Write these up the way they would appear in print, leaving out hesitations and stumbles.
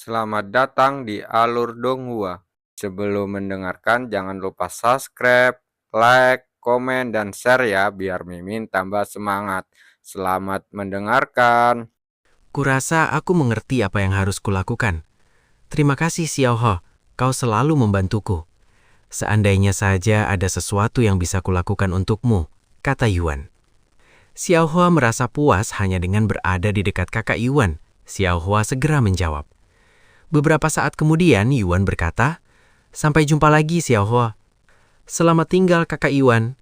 Selamat datang di Alur Donghua. Sebelum mendengarkan, jangan lupa subscribe, like, komen, dan share ya, biar Mimin tambah semangat. Selamat mendengarkan. Kurasa aku mengerti apa yang harus kulakukan. Terima kasih Xiao He, kau selalu membantuku. Seandainya saja ada sesuatu yang bisa kulakukan untukmu, kata Yuan. Xiao He merasa puas hanya dengan berada di dekat kakak Yuan. Xiao He segera menjawab. Beberapa saat kemudian Yuan berkata, "Sampai jumpa lagi Xiao He." "Selamat tinggal kakak Yuan."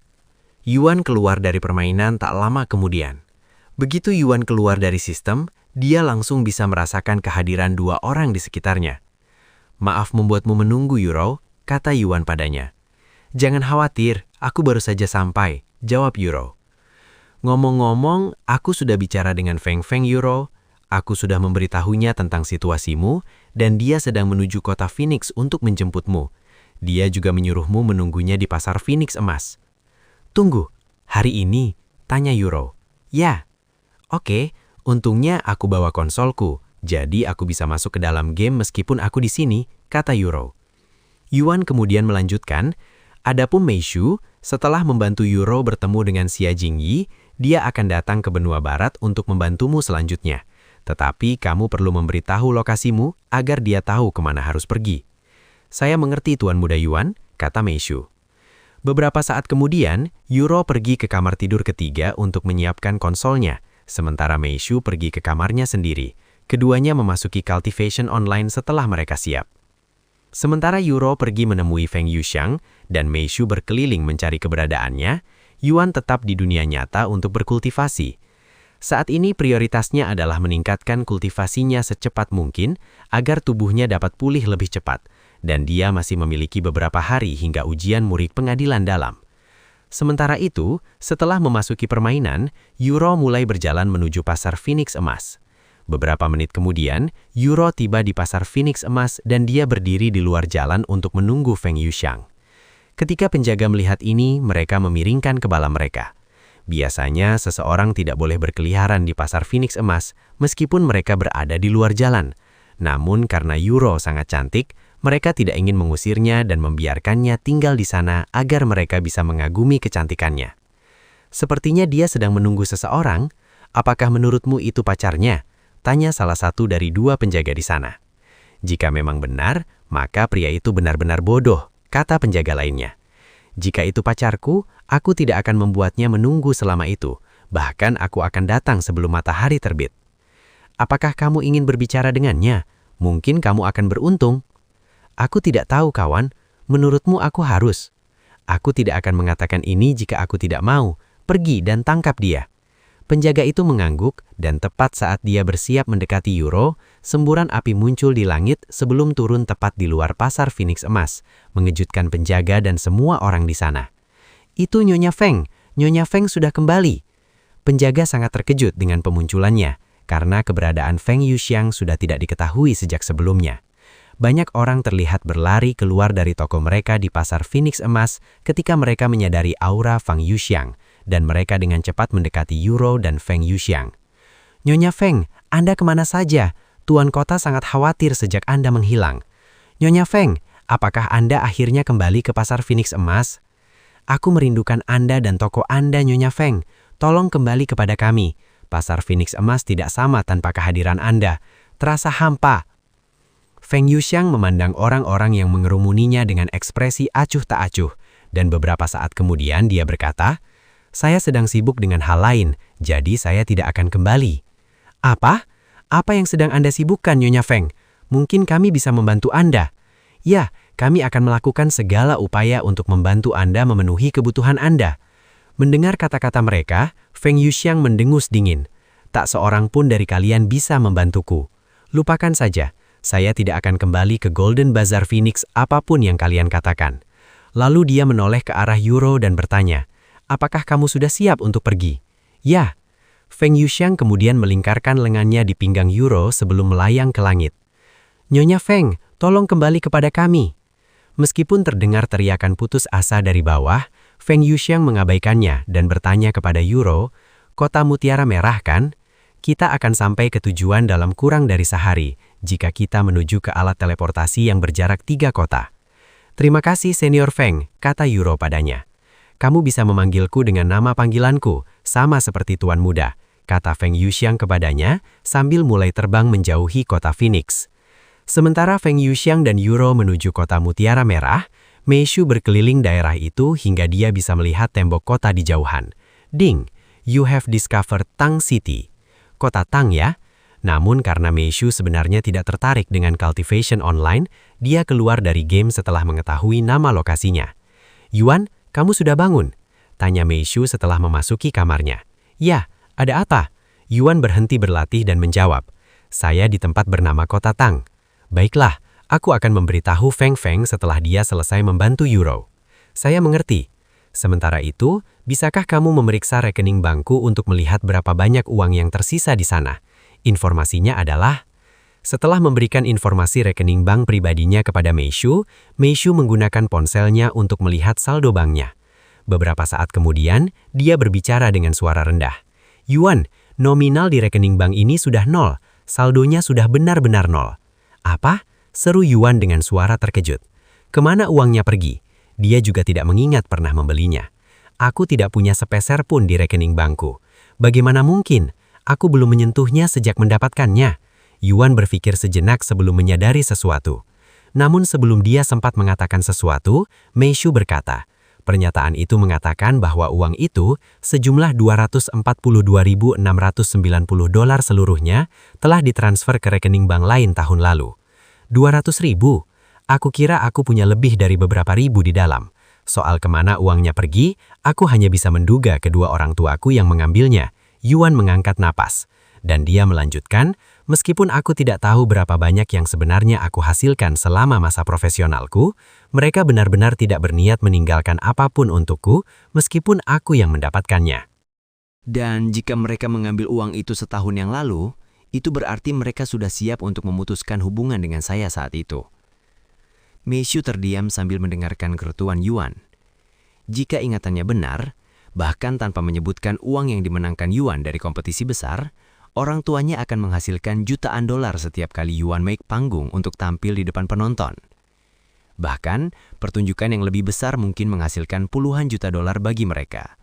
Yuan keluar dari permainan tak lama kemudian. Begitu Yuan keluar dari sistem, dia langsung bisa merasakan kehadiran dua orang di sekitarnya. "Maaf membuatmu menunggu, Yuro," kata Yuan padanya. "Jangan khawatir, aku baru saja sampai," jawab Yuro. "Ngomong-ngomong, aku sudah bicara dengan Feng Feng, Yuro. Aku sudah memberitahunya tentang situasimu, dan dia sedang menuju kota Phoenix untuk menjemputmu. Dia juga menyuruhmu menunggunya di pasar Phoenix Emas." "Tunggu, hari ini?" tanya Yuro. "Ya." "Oke, untungnya aku bawa konsolku, jadi aku bisa masuk ke dalam game meskipun aku di sini," kata Yuro. Yuan kemudian melanjutkan, "Adapun Meishu, setelah membantu Yuro bertemu dengan Xia Jingyi, dia akan datang ke benua barat untuk membantumu selanjutnya. Tetapi kamu perlu memberitahu lokasimu agar dia tahu kemana harus pergi." "Saya mengerti Tuan Muda Yuan," kata Meishu. Beberapa saat kemudian, Yuro pergi ke kamar tidur ketiga untuk menyiapkan konsolnya, sementara Meishu pergi ke kamarnya sendiri. Keduanya memasuki cultivation online setelah mereka siap. Sementara Yuro pergi menemui Feng Yuxiang dan Meishu berkeliling mencari keberadaannya, Yuan tetap di dunia nyata untuk berkultivasi. Saat ini prioritasnya adalah meningkatkan kultivasinya secepat mungkin agar tubuhnya dapat pulih lebih cepat, dan dia masih memiliki beberapa hari hingga ujian murid pengadilan dalam. Sementara itu, setelah memasuki permainan, Yuro mulai berjalan menuju pasar Phoenix Emas. Beberapa menit kemudian, Yuro tiba di pasar Phoenix Emas dan dia berdiri di luar jalan untuk menunggu Feng Yuxiang. Ketika penjaga melihat ini, mereka memiringkan kepala mereka. Biasanya, seseorang tidak boleh berkeliaran di pasar Phoenix Emas meskipun mereka berada di luar jalan. Namun karena Yuro sangat cantik, mereka tidak ingin mengusirnya dan membiarkannya tinggal di sana agar mereka bisa mengagumi kecantikannya. "Sepertinya dia sedang menunggu seseorang. Apakah menurutmu itu pacarnya?" tanya salah satu dari dua penjaga di sana. "Jika memang benar, maka pria itu benar-benar bodoh," kata penjaga lainnya. "Jika itu pacarku, aku tidak akan membuatnya menunggu selama itu. Bahkan aku akan datang sebelum matahari terbit." "Apakah kamu ingin berbicara dengannya? Mungkin kamu akan beruntung." "Aku tidak tahu, kawan. Menurutmu aku harus?" "Aku tidak akan mengatakan ini jika aku tidak mau. Pergi dan tangkap dia." Penjaga itu mengangguk, dan tepat saat dia bersiap mendekati Yuro, semburan api muncul di langit sebelum turun tepat di luar pasar Phoenix Emas, mengejutkan penjaga dan semua orang di sana. "Itu Nyonya Feng. Nyonya Feng sudah kembali." Penjaga sangat terkejut dengan pemunculannya, karena keberadaan Feng Yuxiang sudah tidak diketahui sejak sebelumnya. Banyak orang terlihat berlari keluar dari toko mereka di pasar Phoenix Emas ketika mereka menyadari aura Feng Yuxiang, dan mereka dengan cepat mendekati Yuro dan Feng Yuxiang. "Nyonya Feng, Anda kemana saja? Tuan kota sangat khawatir sejak Anda menghilang." "Nyonya Feng, apakah Anda akhirnya kembali ke pasar Phoenix Emas?" "Aku merindukan Anda dan toko Anda, Nyonya Feng. Tolong kembali kepada kami. Pasar Phoenix Emas tidak sama tanpa kehadiran Anda. Terasa hampa." Feng Yuxiang memandang orang-orang yang mengerumuninya dengan ekspresi acuh tak acuh, dan beberapa saat kemudian dia berkata, "Saya sedang sibuk dengan hal lain, jadi saya tidak akan kembali." "Apa? Apa yang sedang Anda sibukkan, Nyonya Feng? Mungkin kami bisa membantu Anda." "Ya, kami akan melakukan segala upaya untuk membantu Anda memenuhi kebutuhan Anda." Mendengar kata-kata mereka, Feng Yuxiang mendengus dingin. "Tak seorang pun dari kalian bisa membantuku. Lupakan saja, saya tidak akan kembali ke Golden Bazaar Phoenix apapun yang kalian katakan." Lalu dia menoleh ke arah Yuro dan bertanya, "Apakah kamu sudah siap untuk pergi?" "Ya." Feng Yuxiang kemudian melingkarkan lengannya di pinggang Yuro sebelum melayang ke langit. "Nyonya Feng, tolong kembali kepada kami." Meskipun terdengar teriakan putus asa dari bawah, Feng Yuxiang mengabaikannya dan bertanya kepada Yuro, "Kota Mutiara Merah kan? Kita akan sampai ke tujuan dalam kurang dari sehari, jika kita menuju ke alat teleportasi yang berjarak 3 kota. Terima kasih Senior Feng, kata Yuro padanya. Kamu bisa memanggilku dengan nama panggilanku, sama seperti Tuan Muda, kata Feng Yuxiang kepadanya sambil mulai terbang menjauhi kota Phoenix. Sementara Feng Yuxiang dan Yuro menuju kota Mutiara Merah, Meishu berkeliling daerah itu hingga dia bisa melihat tembok kota di jauhan. Ding, you have discovered Tang City. Kota Tang ya? Namun karena Meishu sebenarnya tidak tertarik dengan cultivation online, dia keluar dari game setelah mengetahui nama lokasinya. Yuan, kamu sudah bangun? Tanya Meishu setelah memasuki kamarnya. Ya, ada apa? Yuan berhenti berlatih dan menjawab. Saya di tempat bernama Kota Tang. Baiklah, aku akan memberitahu Feng Feng setelah dia selesai membantu Yuro. Saya mengerti. Sementara itu, bisakah kamu memeriksa rekening bankku untuk melihat berapa banyak uang yang tersisa di sana? Informasinya adalah, setelah memberikan informasi rekening bank pribadinya kepada Meishu, Meishu menggunakan ponselnya untuk melihat saldo banknya. Beberapa saat kemudian, dia berbicara dengan suara rendah. Yuan, nominal di rekening bank ini sudah 0, saldonya sudah benar-benar 0. Apa? Seru Yuan dengan suara terkejut. Kemana uangnya pergi? Dia juga tidak mengingat pernah membelinya. Aku tidak punya sepeser pun di rekening bankku. Bagaimana mungkin? Aku belum menyentuhnya sejak mendapatkannya. Yuan berpikir sejenak sebelum menyadari sesuatu. Namun sebelum dia sempat mengatakan sesuatu, Meishu berkata, pernyataan itu mengatakan bahwa uang itu, sejumlah $242.690 seluruhnya, telah ditransfer ke rekening bank lain tahun lalu. 200.000? Aku kira aku punya lebih dari beberapa ribu di dalam. Soal kemana uangnya pergi, aku hanya bisa menduga kedua orang tuaku yang mengambilnya. Yuan mengangkat napas, dan dia melanjutkan, meskipun aku tidak tahu berapa banyak yang sebenarnya aku hasilkan selama masa profesionalku, mereka benar-benar tidak berniat meninggalkan apapun untukku, meskipun aku yang mendapatkannya. Dan jika mereka mengambil uang itu setahun yang lalu, itu berarti mereka sudah siap untuk memutuskan hubungan dengan saya saat itu. Meishu terdiam sambil mendengarkan keretuan Yuan. Jika ingatannya benar, bahkan tanpa menyebutkan uang yang dimenangkan Yuan dari kompetisi besar, orang tuanya akan menghasilkan jutaan dolar setiap kali Yuan make panggung untuk tampil di depan penonton. Bahkan, pertunjukan yang lebih besar mungkin menghasilkan puluhan juta dolar bagi mereka.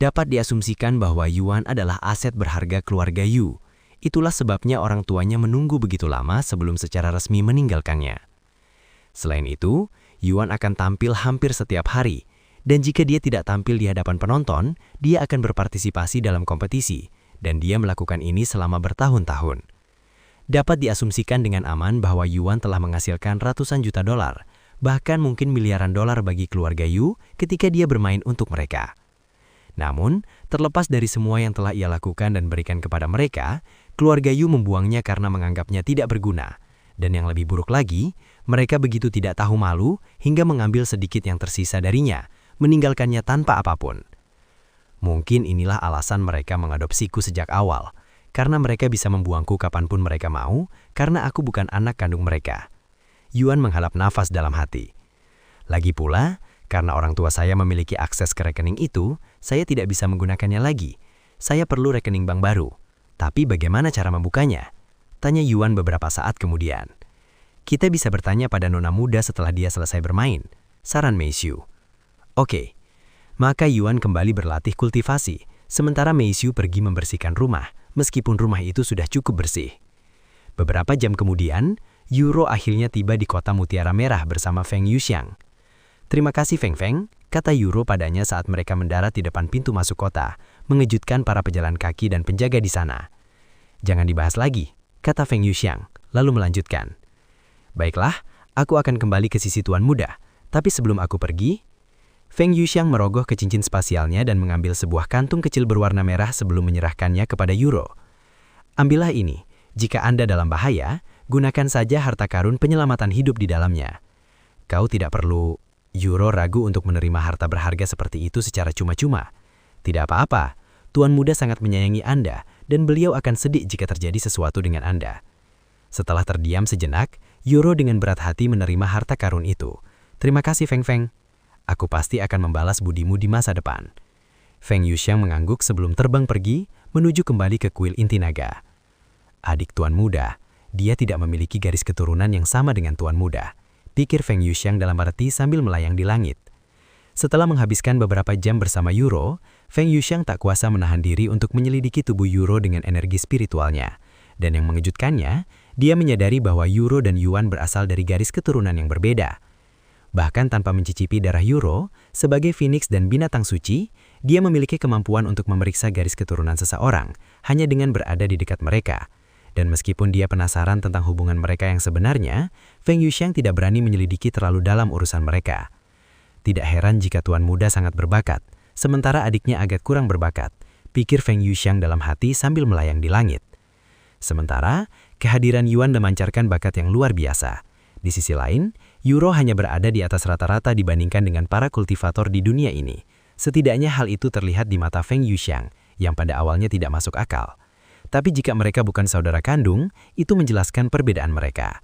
Dapat diasumsikan bahwa Yuan adalah aset berharga keluarga Yu. Itulah sebabnya orang tuanya menunggu begitu lama sebelum secara resmi meninggalkannya. Selain itu, Yuan akan tampil hampir setiap hari, dan jika dia tidak tampil di hadapan penonton, dia akan berpartisipasi dalam kompetisi, dan dia melakukan ini selama bertahun-tahun. Dapat diasumsikan dengan aman bahwa Yuan telah menghasilkan ratusan juta dolar, bahkan mungkin miliaran dolar bagi keluarga Yu ketika dia bermain untuk mereka. Namun, terlepas dari semua yang telah ia lakukan dan berikan kepada mereka, keluarga Yu membuangnya karena menganggapnya tidak berguna. Dan yang lebih buruk lagi, mereka begitu tidak tahu malu hingga mengambil sedikit yang tersisa darinya, meninggalkannya tanpa apapun. Mungkin inilah alasan mereka mengadopsiku sejak awal, karena mereka bisa membuangku kapanpun mereka mau, karena aku bukan anak kandung mereka. Yuan menghalap nafas dalam hati. Lagi pula, karena orang tua saya memiliki akses ke rekening itu, saya tidak bisa menggunakannya lagi. Saya perlu rekening bank baru. Tapi bagaimana cara membukanya? Tanya Yuan beberapa saat kemudian. Kita bisa bertanya pada nona muda setelah dia selesai bermain, saran Meishu. Oke, maka Yuan kembali berlatih kultivasi, sementara Meishu pergi membersihkan rumah, meskipun rumah itu sudah cukup bersih. Beberapa jam kemudian, Yuro akhirnya tiba di kota Mutiara Merah bersama Feng Yuxiang. Terima kasih Feng Feng, kata Yuro padanya saat mereka mendarat di depan pintu masuk kota, mengejutkan para pejalan kaki dan penjaga di sana. Jangan dibahas lagi, kata Feng Yuxiang, lalu melanjutkan. Baiklah, aku akan kembali ke sisi Tuan Muda, tapi sebelum aku pergi, Feng Yuxiang merogoh ke cincin spasialnya dan mengambil sebuah kantung kecil berwarna merah sebelum menyerahkannya kepada Yuro. Ambillah ini, jika Anda dalam bahaya, gunakan saja harta karun penyelamatan hidup di dalamnya. Kau tidak perlu. Yuro ragu untuk menerima harta berharga seperti itu secara cuma-cuma. Tidak apa-apa, Tuan Muda sangat menyayangi Anda dan beliau akan sedih jika terjadi sesuatu dengan Anda. Setelah terdiam sejenak, Yuro dengan berat hati menerima harta karun itu. Terima kasih Feng Feng. Aku pasti akan membalas budimu di masa depan. Feng Yuxiang mengangguk sebelum terbang pergi, menuju kembali ke kuil inti naga. Adik Tuan Muda, Dia tidak memiliki garis keturunan yang sama dengan Tuan Muda, pikir Feng Yuxiang dalam arti sambil melayang di langit. Setelah menghabiskan beberapa jam bersama Yuro, Feng Yuxiang tak kuasa menahan diri untuk menyelidiki tubuh Yuro dengan energi spiritualnya. Dan yang mengejutkannya, dia menyadari bahwa Yuro dan Yuan berasal dari garis keturunan yang berbeda. Bahkan tanpa mencicipi darah Yuro, sebagai Phoenix dan binatang suci, dia memiliki kemampuan untuk memeriksa garis keturunan seseorang hanya dengan berada di dekat mereka. Dan meskipun dia penasaran tentang hubungan mereka yang sebenarnya, Feng Yuxiang tidak berani menyelidiki terlalu dalam urusan mereka. Tidak heran jika Tuan Muda sangat berbakat, sementara adiknya agak kurang berbakat, pikir Feng Yuxiang dalam hati sambil melayang di langit. Sementara, kehadiran Yuan memancarkan bakat yang luar biasa. Di sisi lain, Yuro hanya berada di atas rata-rata dibandingkan dengan para kultivator di dunia ini. Setidaknya hal itu terlihat di mata Feng Yuxiang, yang pada awalnya tidak masuk akal. Tapi jika mereka bukan saudara kandung, itu menjelaskan perbedaan mereka.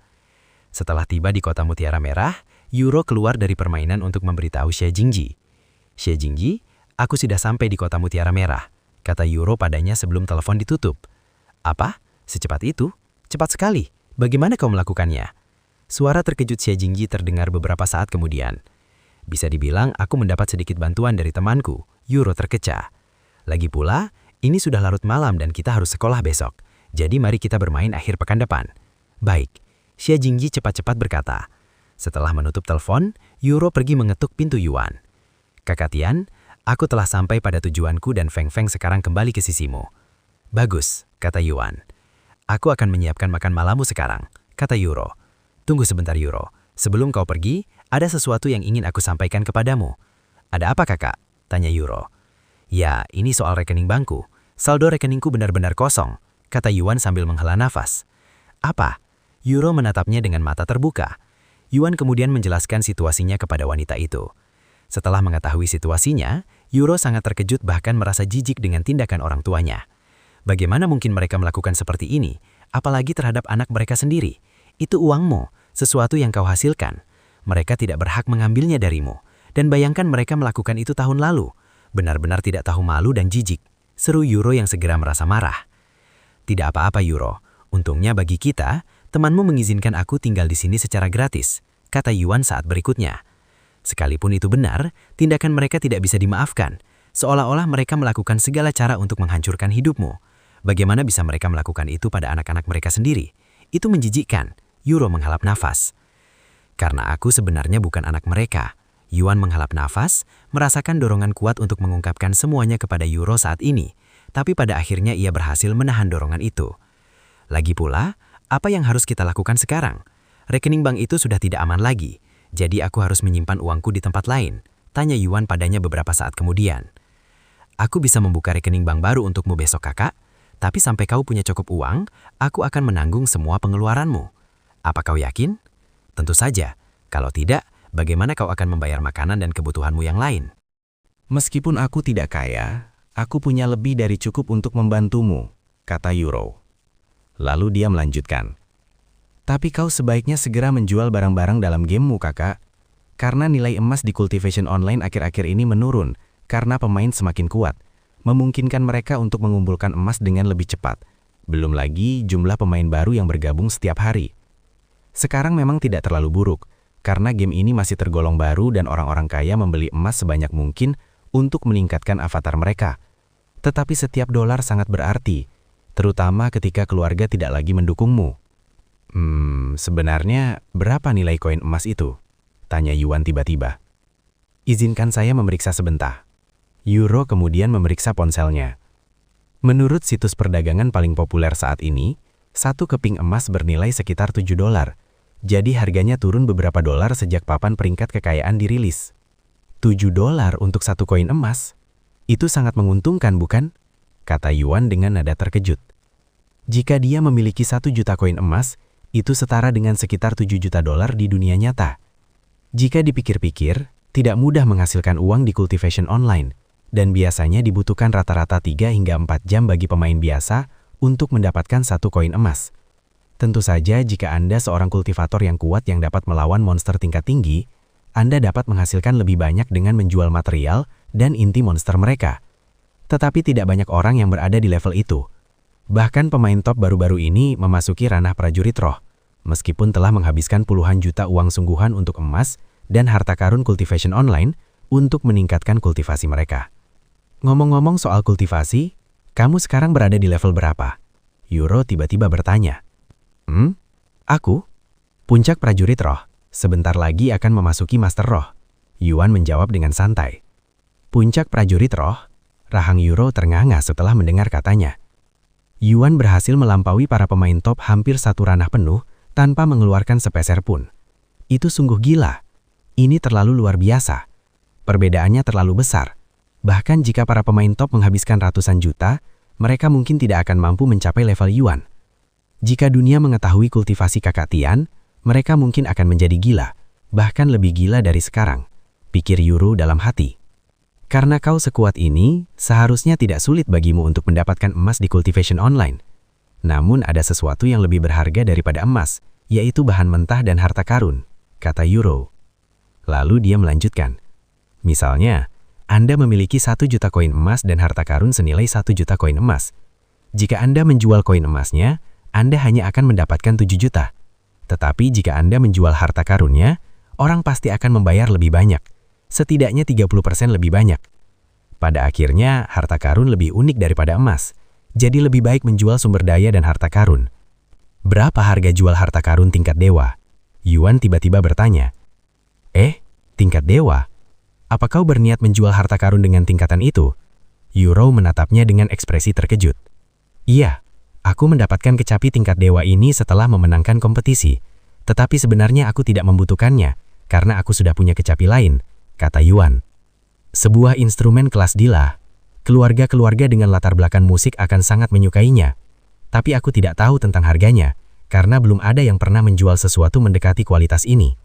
Setelah tiba di kota Mutiara Merah, Yuro keluar dari permainan untuk memberitahu Xie Jingji. Xie Jingji, aku sudah sampai di kota Mutiara Merah, kata Yuro padanya sebelum telepon ditutup. Apa? Secepat itu? Cepat sekali. Bagaimana kau melakukannya? Suara terkejut Xie Jingji terdengar beberapa saat kemudian. Bisa dibilang aku mendapat sedikit bantuan dari temanku, Yuro terkecah. Lagi pula, ini sudah larut malam dan kita harus sekolah besok. Jadi mari kita bermain akhir pekan depan. Baik, Xie Jingji cepat-cepat berkata. Setelah menutup telepon, Yuro pergi mengetuk pintu Yuan. Kakak Tian, aku telah sampai pada tujuanku dan Feng Feng sekarang kembali ke sisimu. Bagus, kata Yuan. Aku akan menyiapkan makan malammu sekarang, kata Yuro. Tunggu sebentar Yuro, sebelum kau pergi, ada sesuatu yang ingin aku sampaikan kepadamu. Ada apa kakak? Tanya Yuro. Ya, ini soal rekening bankku. Saldo rekeningku benar-benar kosong, kata Yuan sambil menghela nafas. Apa? Yuro menatapnya dengan mata terbuka. Yuan kemudian menjelaskan situasinya kepada wanita itu. Setelah mengetahui situasinya, Yuro sangat terkejut bahkan merasa jijik dengan tindakan orang tuanya. Bagaimana mungkin mereka melakukan seperti ini, apalagi terhadap anak mereka sendiri? Itu uangmu, sesuatu yang kau hasilkan. Mereka tidak berhak mengambilnya darimu. Dan bayangkan mereka melakukan itu tahun lalu. Benar-benar tidak tahu malu dan jijik, seru Yuro yang segera merasa marah. Tidak apa-apa Yuro, untungnya bagi kita, temanmu mengizinkan aku tinggal di sini secara gratis, kata Yuan saat berikutnya. Sekalipun itu benar, tindakan mereka tidak bisa dimaafkan, seolah-olah mereka melakukan segala cara untuk menghancurkan hidupmu. Bagaimana bisa mereka melakukan itu pada anak-anak mereka sendiri? Itu menjijikkan, Yuro menghalap nafas. Karena aku sebenarnya bukan anak mereka. Yuan menghalap nafas, merasakan dorongan kuat untuk mengungkapkan semuanya kepada Yuro saat ini, tapi pada akhirnya ia berhasil menahan dorongan itu. Lagi pula, apa yang harus kita lakukan sekarang? Rekening bank itu sudah tidak aman lagi, jadi aku harus menyimpan uangku di tempat lain, tanya Yuan padanya beberapa saat kemudian. Aku bisa membuka rekening bank baru untukmu besok kakak, tapi sampai kau punya cukup uang, aku akan menanggung semua pengeluaranmu. Apa kau yakin? Tentu saja, kalau tidak, bagaimana kau akan membayar makanan dan kebutuhanmu yang lain? Meskipun aku tidak kaya, aku punya lebih dari cukup untuk membantumu, kata Yuro. Lalu dia melanjutkan. Tapi kau sebaiknya segera menjual barang-barang dalam gamemu kakak, karena nilai emas di Cultivation Online akhir-akhir ini menurun karena pemain semakin kuat, memungkinkan mereka untuk mengumpulkan emas dengan lebih cepat. Belum lagi jumlah pemain baru yang bergabung setiap hari. Sekarang memang tidak terlalu buruk, karena game ini masih tergolong baru dan orang-orang kaya membeli emas sebanyak mungkin untuk meningkatkan avatar mereka. Tetapi setiap dolar sangat berarti, terutama ketika keluarga tidak lagi mendukungmu. Sebenarnya berapa nilai koin emas itu? Tanya Yuan tiba-tiba. Izinkan saya memeriksa sebentar. Yuro kemudian memeriksa ponselnya. Menurut situs perdagangan paling populer saat ini, satu keping emas bernilai sekitar $7. Jadi harganya turun beberapa dolar sejak papan peringkat kekayaan dirilis. $7 untuk satu koin emas? Itu sangat menguntungkan bukan? Kata Yuan dengan nada terkejut. Jika dia memiliki 1 juta koin emas, itu setara dengan sekitar $7 juta di dunia nyata. Jika dipikir-pikir, tidak mudah menghasilkan uang di Cultivation Online, dan biasanya dibutuhkan rata-rata 3 hingga 4 jam bagi pemain biasa untuk mendapatkan satu koin emas. Tentu saja jika Anda seorang kultivator yang kuat yang dapat melawan monster tingkat tinggi, Anda dapat menghasilkan lebih banyak dengan menjual material dan inti monster mereka. Tetapi tidak banyak orang yang berada di level itu. Bahkan pemain top baru-baru ini memasuki ranah prajurit roh, meskipun telah menghabiskan puluhan juta uang sungguhan untuk emas dan harta karun cultivation online untuk meningkatkan kultivasi mereka. Ngomong-ngomong soal kultivasi, kamu sekarang berada di level berapa? Euro tiba-tiba bertanya. Aku? Puncak prajurit roh. Sebentar lagi akan memasuki master roh. Yuan menjawab dengan santai. Puncak prajurit roh? Rahang Euro ternganga setelah mendengar katanya. Yuan berhasil melampaui para pemain top hampir satu ranah penuh tanpa mengeluarkan sepeser pun. Itu sungguh gila. Ini terlalu luar biasa. Perbedaannya terlalu besar. Bahkan jika para pemain top menghabiskan ratusan juta, mereka mungkin tidak akan mampu mencapai level Yuan. Jika dunia mengetahui kultivasi Kakak Tian, mereka mungkin akan menjadi gila, bahkan lebih gila dari sekarang, pikir Euro dalam hati. Karena kau sekuat ini, seharusnya tidak sulit bagimu untuk mendapatkan emas di cultivation online. Namun ada sesuatu yang lebih berharga daripada emas, yaitu bahan mentah dan harta karun, kata Euro. Lalu dia melanjutkan. Misalnya, Anda memiliki 1 juta koin emas dan harta karun senilai 1 juta koin emas. Jika Anda menjual koin emasnya, Anda hanya akan mendapatkan 7 juta. Tetapi jika Anda menjual harta karunnya, orang pasti akan membayar lebih banyak, setidaknya 30% lebih banyak. Pada akhirnya, harta karun lebih unik daripada emas, jadi lebih baik menjual sumber daya dan harta karun. Berapa harga jual harta karun tingkat dewa? Yuan tiba-tiba bertanya. Tingkat dewa? Apa kau berniat menjual harta karun dengan tingkatan itu? Euro menatapnya dengan ekspresi terkejut. Iya, aku mendapatkan kecapi tingkat dewa ini setelah memenangkan kompetisi. Tetapi sebenarnya aku tidak membutuhkannya, karena aku sudah punya kecapi lain, kata Yuan. Sebuah instrumen kelas Dila. Keluarga-keluarga dengan latar belakang musik akan sangat menyukainya. Tapi aku tidak tahu tentang harganya, karena belum ada yang pernah menjual sesuatu mendekati kualitas ini.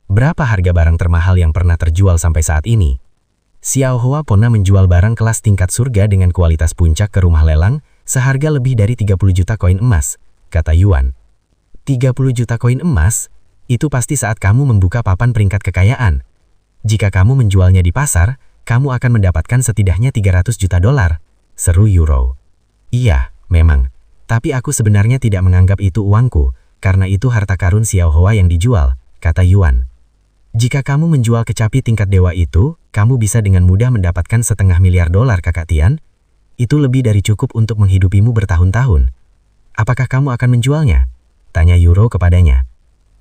Berapa harga barang termahal yang pernah terjual sampai saat ini? Xiao Hua pernah menjual barang kelas tingkat surga dengan kualitas puncak ke rumah lelang seharga lebih dari 30 juta koin emas, kata Yuan. 30 juta koin emas? Itu pasti saat kamu membuka papan peringkat kekayaan. Jika kamu menjualnya di pasar, kamu akan mendapatkan setidaknya 300 juta dolar, seru Euro. Iya, memang. Tapi aku sebenarnya tidak menganggap itu uangku, karena itu harta karun Xiao Hua yang dijual, kata Yuan. Jika kamu menjual kecapi tingkat dewa itu, kamu bisa dengan mudah mendapatkan $500 miliar Kakak Tian. Itu lebih dari cukup untuk menghidupimu bertahun-tahun. Apakah kamu akan menjualnya? Tanya Euro kepadanya.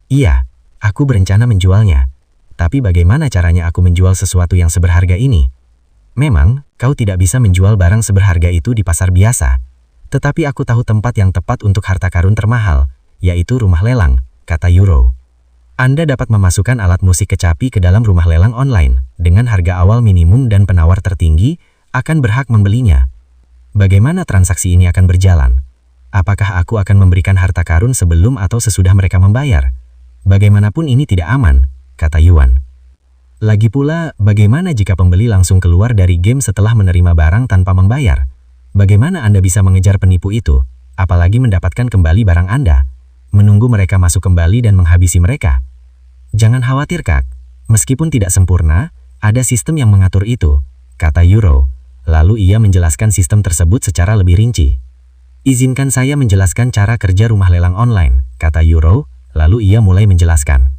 Iya, aku berencana menjualnya. Tapi bagaimana caranya aku menjual sesuatu yang seberharga ini? Memang, kau tidak bisa menjual barang seberharga itu di pasar biasa. Tetapi aku tahu tempat yang tepat untuk harta karun termahal, yaitu rumah lelang, kata Euro. Anda dapat memasukkan alat musik kecapi ke dalam rumah lelang online, dengan harga awal minimum dan penawar tertinggi, akan berhak membelinya. Bagaimana transaksi ini akan berjalan? Apakah aku akan memberikan harta karun sebelum atau sesudah mereka membayar? Bagaimanapun ini tidak aman, kata Yuan. Lagi pula, bagaimana jika pembeli langsung keluar dari game setelah menerima barang tanpa membayar? Bagaimana Anda bisa mengejar penipu itu, apalagi mendapatkan kembali barang Anda? Menunggu mereka masuk kembali dan menghabisi mereka? Jangan khawatir, Kak. Meskipun tidak sempurna, ada sistem yang mengatur itu, kata Euro. Lalu ia menjelaskan sistem tersebut secara lebih rinci. Izinkan saya menjelaskan cara kerja rumah lelang online, kata Euro, lalu ia mulai menjelaskan.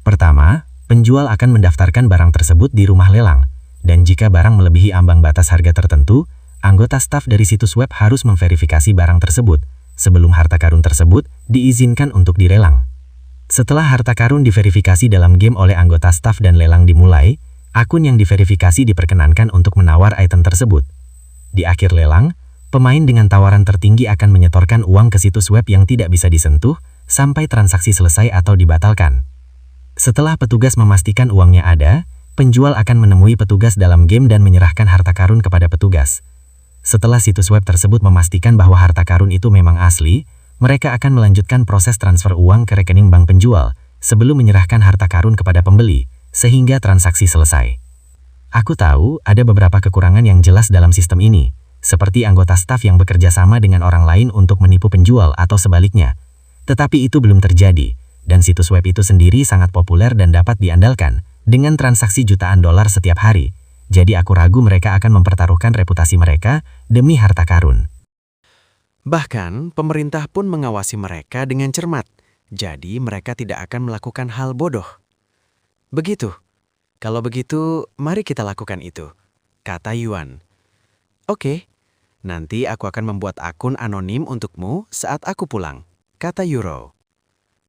Pertama, penjual akan mendaftarkan barang tersebut di rumah lelang, dan jika barang melebihi ambang batas harga tertentu, anggota staf dari situs web harus memverifikasi barang tersebut, sebelum harta karun tersebut diizinkan untuk dilelang. Setelah harta karun diverifikasi dalam game oleh anggota staf dan lelang dimulai, akun yang diverifikasi diperkenankan untuk menawar item tersebut. Di akhir lelang, pemain dengan tawaran tertinggi akan menyetorkan uang ke situs web yang tidak bisa disentuh sampai transaksi selesai atau dibatalkan. Setelah petugas memastikan uangnya ada, penjual akan menemui petugas dalam game dan menyerahkan harta karun kepada petugas. Setelah situs web tersebut memastikan bahwa harta karun itu memang asli, mereka akan melanjutkan proses transfer uang ke rekening bank penjual sebelum menyerahkan harta karun kepada pembeli, sehingga transaksi selesai. Aku tahu ada beberapa kekurangan yang jelas dalam sistem ini, seperti anggota staf yang bekerja sama dengan orang lain untuk menipu penjual atau sebaliknya. Tetapi itu belum terjadi, dan situs web itu sendiri sangat populer dan dapat diandalkan, dengan transaksi jutaan dolar setiap hari. Jadi aku ragu mereka akan mempertaruhkan reputasi mereka demi harta karun. Bahkan, pemerintah pun mengawasi mereka dengan cermat, jadi mereka tidak akan melakukan hal bodoh. Begitu. Kalau begitu, mari kita lakukan itu, kata Yuan. Oke, nanti aku akan membuat akun anonim untukmu saat aku pulang, kata Euro.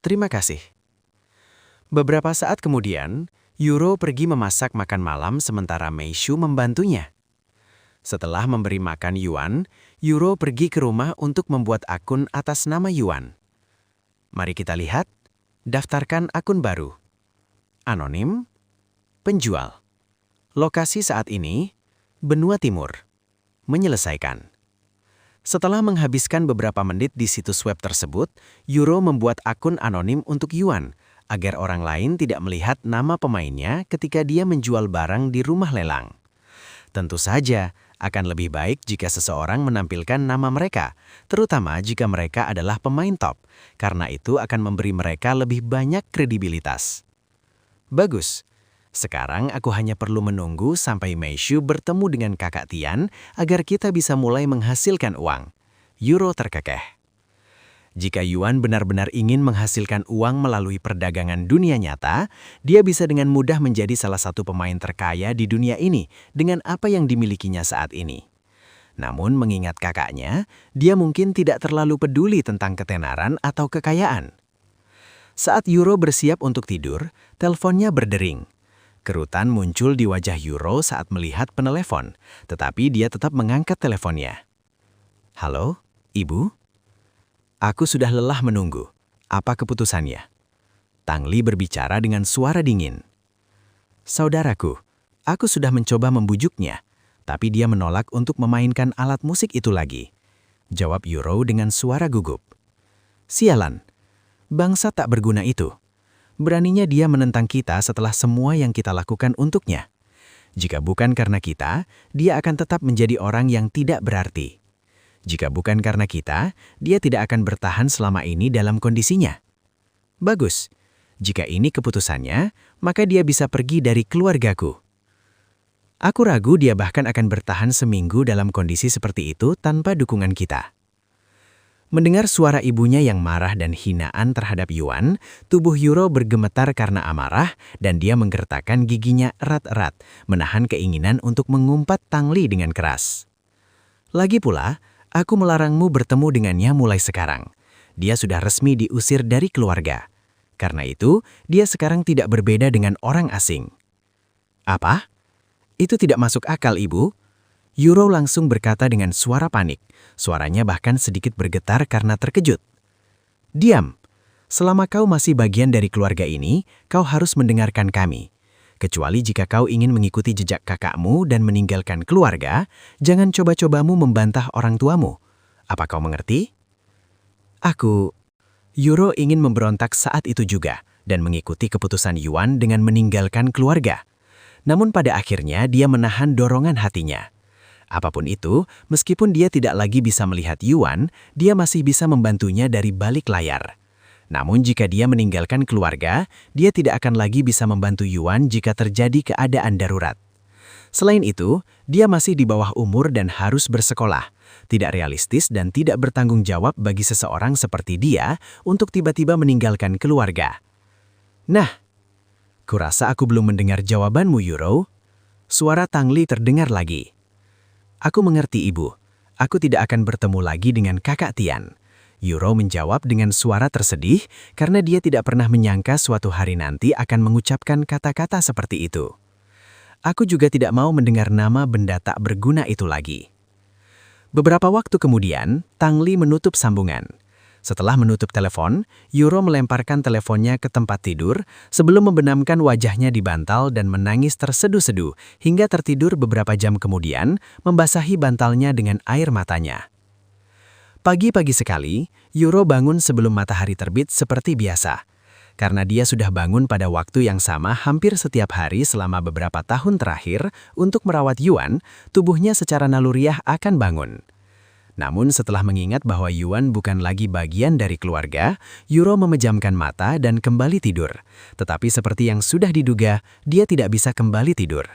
Terima kasih. Beberapa saat kemudian, Euro pergi memasak makan malam sementara Meishu membantunya. Setelah memberi makan Yuan, Euro pergi ke rumah untuk membuat akun atas nama Yuan. Mari kita lihat, daftarkan akun baru. Anonim, penjual. Lokasi saat ini, benua timur. Menyelesaikan. Setelah menghabiskan beberapa menit di situs web tersebut, Euro membuat akun anonim untuk Yuan, agar orang lain tidak melihat nama pemainnya ketika dia menjual barang di rumah lelang. Tentu saja, akan lebih baik jika seseorang menampilkan nama mereka, terutama jika mereka adalah pemain top, karena itu akan memberi mereka lebih banyak kredibilitas. Bagus. Sekarang aku hanya perlu menunggu sampai Meishu bertemu dengan kakak Tian agar kita bisa mulai menghasilkan uang. Euro terkekeh. Jika Yuan benar-benar ingin menghasilkan uang melalui perdagangan dunia nyata, dia bisa dengan mudah menjadi salah satu pemain terkaya di dunia ini dengan apa yang dimilikinya saat ini. Namun mengingat kakaknya, dia mungkin tidak terlalu peduli tentang ketenaran atau kekayaan. Saat Euro bersiap untuk tidur, teleponnya berdering. Kerutan muncul di wajah Euro saat melihat penelepon, tetapi dia tetap mengangkat teleponnya. Halo, Ibu? Aku sudah lelah menunggu. Apa keputusannya? Tang Li berbicara dengan suara dingin. Saudaraku, aku sudah mencoba membujuknya, tapi dia menolak untuk memainkan alat musik itu lagi. Jawab Euro dengan suara gugup. Sialan, bangsa tak berguna itu. Beraninya dia menentang kita setelah semua yang kita lakukan untuknya. Jika bukan karena kita, dia akan tetap menjadi orang yang tidak berarti. Jika bukan karena kita, dia tidak akan bertahan selama ini dalam kondisinya. Bagus. Jika ini keputusannya, maka dia bisa pergi dari keluargaku. Aku ragu dia bahkan akan bertahan seminggu dalam kondisi seperti itu tanpa dukungan kita. Mendengar suara ibunya yang marah dan hinaan terhadap Yuan, tubuh Euro bergemetar karena amarah dan dia menggertakkan giginya erat-erat, menahan keinginan untuk mengumpat Tang Li dengan keras. Lagi pula, aku melarangmu bertemu dengannya mulai sekarang. Dia sudah resmi diusir dari keluarga. Karena itu, dia sekarang tidak berbeda dengan orang asing. Apa? Itu tidak masuk akal, Ibu. Euro langsung berkata dengan suara panik. Suaranya bahkan sedikit bergetar karena terkejut. Diam. Selama kau masih bagian dari keluarga ini, kau harus mendengarkan kami. Kecuali jika kau ingin mengikuti jejak kakakmu dan meninggalkan keluarga, jangan coba-cobamu membantah orang tuamu. Apa kau mengerti? Euro ingin memberontak saat itu juga dan mengikuti keputusan Yuan dengan meninggalkan keluarga. Namun pada akhirnya dia menahan dorongan hatinya. Apapun itu, meskipun dia tidak lagi bisa melihat Yuan, dia masih bisa membantunya dari balik layar. Namun jika dia meninggalkan keluarga, dia tidak akan lagi bisa membantu Yuan jika terjadi keadaan darurat. Selain itu, dia masih di bawah umur dan harus bersekolah. Tidak realistis dan tidak bertanggung jawab bagi seseorang seperti dia untuk tiba-tiba meninggalkan keluarga. Nah, kurasa aku belum mendengar jawabanmu, Euro. Suara Tang Li terdengar lagi. Aku mengerti, Ibu. Aku tidak akan bertemu lagi dengan kakak Tian. Euro menjawab dengan suara tersedih karena dia tidak pernah menyangka suatu hari nanti akan mengucapkan kata-kata seperti itu. Aku juga tidak mau mendengar nama benda tak berguna itu lagi. Beberapa waktu kemudian, Tang Li menutup sambungan. Setelah menutup telepon, Euro melemparkan teleponnya ke tempat tidur sebelum membenamkan wajahnya di bantal dan menangis terseduh-seduh hingga tertidur beberapa jam kemudian, membasahi bantalnya dengan air matanya. Pagi-pagi sekali, Euro bangun sebelum matahari terbit seperti biasa. Karena dia sudah bangun pada waktu yang sama hampir setiap hari selama beberapa tahun terakhir untuk merawat Yuan, tubuhnya secara naluriah akan bangun. Namun setelah mengingat bahwa Yuan bukan lagi bagian dari keluarga, Euro memejamkan mata dan kembali tidur. Tetapi seperti yang sudah diduga, dia tidak bisa kembali tidur.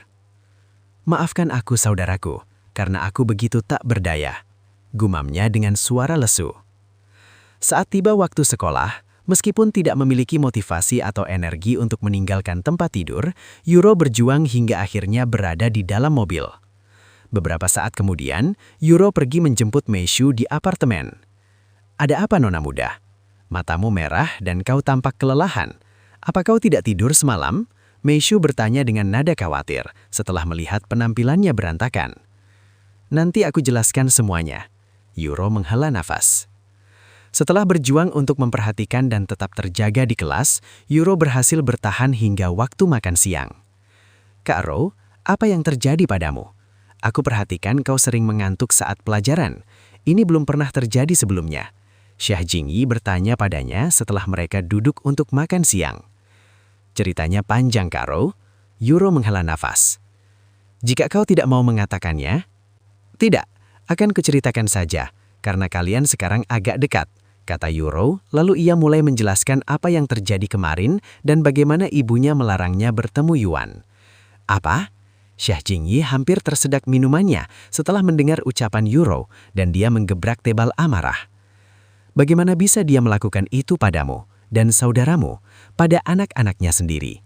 Maafkan aku, saudaraku, karena aku begitu tak berdaya. gumamnya dengan suara lesu. Saat tiba waktu sekolah, meskipun tidak memiliki motivasi atau energi untuk meninggalkan tempat tidur, Yuro berjuang hingga akhirnya berada di dalam mobil. Beberapa saat kemudian, Yuro pergi menjemput Meishu di apartemen. "Ada apa, Nona muda? Matamu merah dan kau tampak kelelahan. Apa kau tidak tidur semalam?" Meishu bertanya dengan nada khawatir setelah melihat penampilannya berantakan. "Nanti aku jelaskan semuanya." Yuro menghela nafas. Setelah berjuang untuk memperhatikan dan tetap terjaga di kelas, Yuro berhasil bertahan hingga waktu makan siang. "Kak Ro, apa yang terjadi padamu? Aku perhatikan kau sering mengantuk saat pelajaran. Ini belum pernah terjadi sebelumnya." Syah Jingyi bertanya padanya setelah mereka duduk untuk makan siang. "Ceritanya panjang, Kak Ro." Yuro menghela nafas. "Jika kau tidak mau mengatakannya?" "Tidak, akan kuceritakan saja, karena kalian sekarang agak dekat," kata Yuro, lalu ia mulai menjelaskan apa yang terjadi kemarin dan bagaimana ibunya melarangnya bertemu Yuan. "Apa?" Syah Jingyi hampir tersedak minumannya setelah mendengar ucapan Yuro dan dia menggebrak tebal amarah. "Bagaimana bisa dia melakukan itu padamu dan saudaramu, pada anak-anaknya sendiri?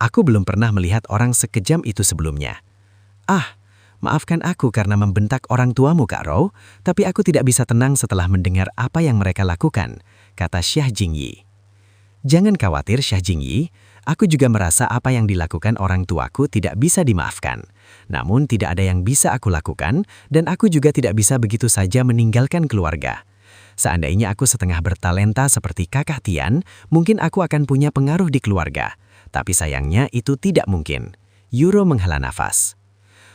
Aku belum pernah melihat orang sekejam itu sebelumnya." "Ah, maafkan aku karena membentak orang tuamu, Kak Ro, tapi aku tidak bisa tenang setelah mendengar apa yang mereka lakukan," kata Syah Jingyi. "Jangan khawatir, Syah Jingyi. Aku juga merasa apa yang dilakukan orang tuaku tidak bisa dimaafkan. Namun tidak ada yang bisa aku lakukan dan aku juga tidak bisa begitu saja meninggalkan keluarga. Seandainya aku setengah bertalenta seperti Kakak Tian, mungkin aku akan punya pengaruh di keluarga. Tapi sayangnya itu tidak mungkin." Yuro menghela nafas.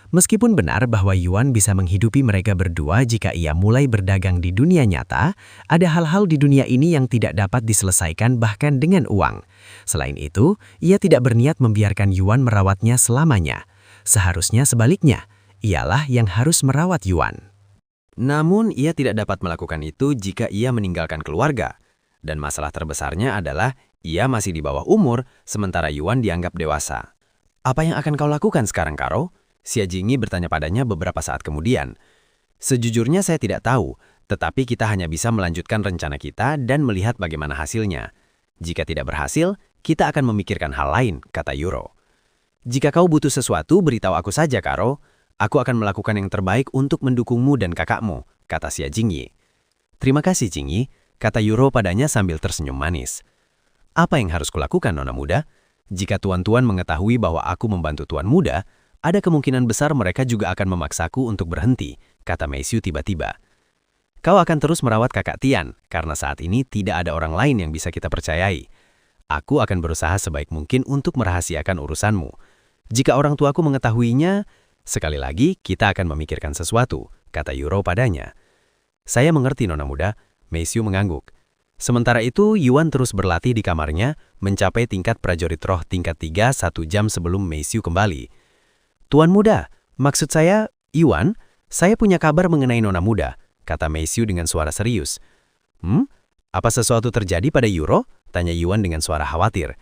Meskipun benar bahwa Yuan bisa menghidupi mereka berdua jika ia mulai berdagang di dunia nyata, ada hal-hal di dunia ini yang tidak dapat diselesaikan bahkan dengan uang. Selain itu, ia tidak berniat membiarkan Yuan merawatnya selamanya. Seharusnya sebaliknya, ialah yang harus merawat Yuan. Namun, ia tidak dapat melakukan itu jika ia meninggalkan keluarga. Dan masalah terbesarnya adalah ia masih di bawah umur, sementara Yuan dianggap dewasa. "Apa yang akan kau lakukan sekarang, Karo?" Syah Jingyi bertanya padanya beberapa saat kemudian. "Sejujurnya saya tidak tahu, tetapi kita hanya bisa melanjutkan rencana kita dan melihat bagaimana hasilnya. Jika tidak berhasil, kita akan memikirkan hal lain," kata Yuro. "Jika kau butuh sesuatu, beritahu aku saja, Karo. Aku akan melakukan yang terbaik untuk mendukungmu dan kakakmu," kata Syah Jingyi. "Terima kasih, Jingyi," kata Yuro padanya sambil tersenyum manis. "Apa yang harus kulakukan, Nona muda? Jika tuan-tuan mengetahui bahwa aku membantu tuan muda, ada kemungkinan besar mereka juga akan memaksaku untuk berhenti," kata Meishu tiba-tiba. "Kau akan terus merawat Kakak Tian, karena saat ini tidak ada orang lain yang bisa kita percayai. Aku akan berusaha sebaik mungkin untuk merahasiakan urusanmu. Jika orang tuaku mengetahuinya, sekali lagi kita akan memikirkan sesuatu," kata Yuro padanya. "Saya mengerti, Nona muda," Meishu mengangguk. Sementara itu, Yuan terus berlatih di kamarnya, mencapai tingkat prajurit roh tingkat 3 1 jam sebelum Meishu kembali. "Tuan muda, maksud saya, Yuan, saya punya kabar mengenai Nona muda," kata Meishu dengan suara serius. Apa sesuatu terjadi pada Yuro?" tanya Yuan dengan suara khawatir.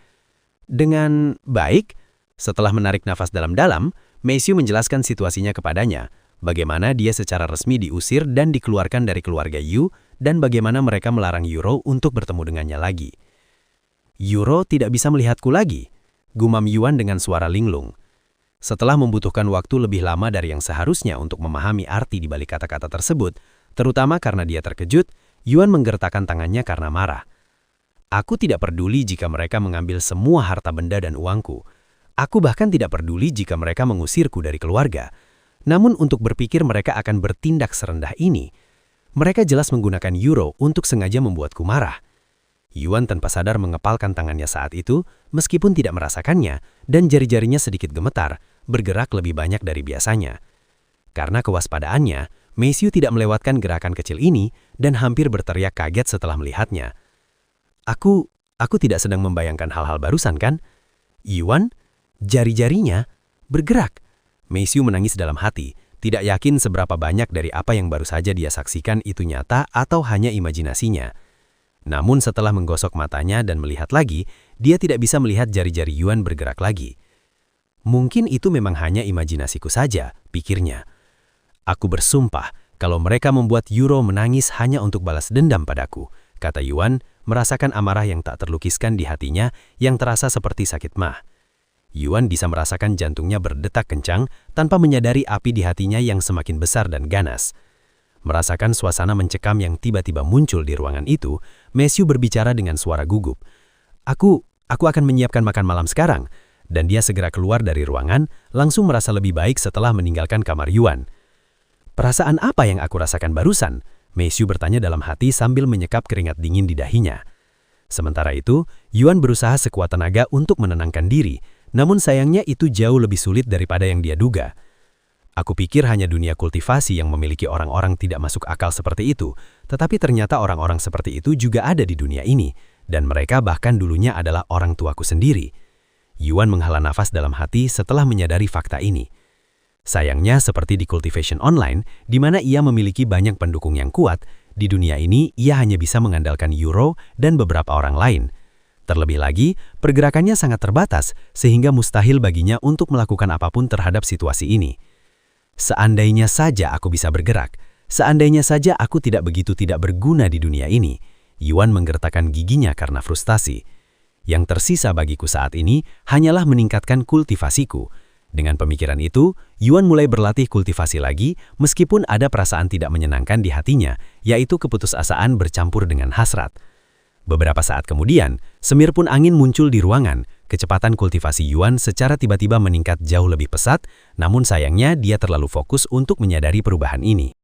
"Dengan baik." Setelah menarik nafas dalam-dalam, Meishu menjelaskan situasinya kepadanya, bagaimana dia secara resmi diusir dan dikeluarkan dari keluarga Yu, dan bagaimana mereka melarang Yuro untuk bertemu dengannya lagi. "Yuro tidak bisa melihatku lagi," gumam Yuan dengan suara linglung. Setelah membutuhkan waktu lebih lama dari yang seharusnya untuk memahami arti di balik kata-kata tersebut, terutama karena dia terkejut, Yuan menggertakkan tangannya karena marah. "Aku tidak peduli jika mereka mengambil semua harta benda dan uangku. Aku bahkan tidak peduli jika mereka mengusirku dari keluarga. Namun untuk berpikir mereka akan bertindak serendah ini, mereka jelas menggunakan Yuro untuk sengaja membuatku marah." Yuan tanpa sadar mengepalkan tangannya saat itu, meskipun tidak merasakannya, dan jari-jarinya sedikit gemetar, bergerak lebih banyak dari biasanya. Karena kewaspadaannya, Meishu tidak melewatkan gerakan kecil ini dan hampir berteriak kaget setelah melihatnya. Aku tidak sedang membayangkan hal-hal barusan, kan?" "Yuan, jari-jarinya bergerak." Meishu menangis dalam hati, tidak yakin seberapa banyak dari apa yang baru saja dia saksikan itu nyata atau hanya imajinasinya. Namun setelah menggosok matanya dan melihat lagi, dia tidak bisa melihat jari-jari Yuan bergerak lagi. "Mungkin itu memang hanya imajinasiku saja," pikirnya. "Aku bersumpah, Kalau mereka membuat Euro menangis hanya untuk balas dendam padaku, kata Yuan, merasakan amarah yang tak terlukiskan di hatinya yang terasa seperti sakit mah. Yuan bisa merasakan jantungnya berdetak kencang tanpa menyadari api di hatinya yang semakin besar dan ganas. Merasakan suasana mencekam yang tiba-tiba muncul di ruangan itu, Messiu berbicara dengan suara gugup. Aku akan menyiapkan makan malam sekarang. Dan dia segera keluar dari ruangan, langsung merasa lebih baik setelah meninggalkan kamar Yuan. Perasaan apa yang aku rasakan barusan? Messiu bertanya dalam hati sambil menyekap keringat dingin di dahinya. Sementara itu, Yuan berusaha sekuat tenaga untuk menenangkan diri, namun sayangnya itu jauh lebih sulit daripada yang dia duga. Aku pikir hanya dunia kultivasi yang memiliki orang-orang tidak masuk akal seperti itu, tetapi ternyata orang-orang seperti itu juga ada di dunia ini, dan mereka bahkan dulunya adalah orang tuaku sendiri. Yuan menghela nafas dalam hati setelah menyadari fakta ini. Sayangnya seperti di Cultivation Online, di mana ia memiliki banyak pendukung yang kuat, di dunia ini ia hanya bisa mengandalkan Euro dan beberapa orang lain. Terlebih lagi, pergerakannya sangat terbatas, sehingga mustahil baginya untuk melakukan apapun terhadap situasi ini. Seandainya saja aku bisa bergerak, seandainya saja aku tidak begitu tidak berguna di dunia ini, Yuan menggertakkan giginya karena frustasi. Yang tersisa bagiku saat ini hanyalah meningkatkan kultivasiku. Dengan pemikiran itu, Yuan mulai berlatih kultivasi lagi meskipun ada perasaan tidak menyenangkan di hatinya, yaitu keputusasaan bercampur dengan hasrat. Beberapa saat kemudian, semir pun angin muncul di ruangan. Kecepatan kultivasi Yuan secara tiba-tiba meningkat jauh lebih pesat, namun sayangnya dia terlalu fokus untuk menyadari perubahan ini.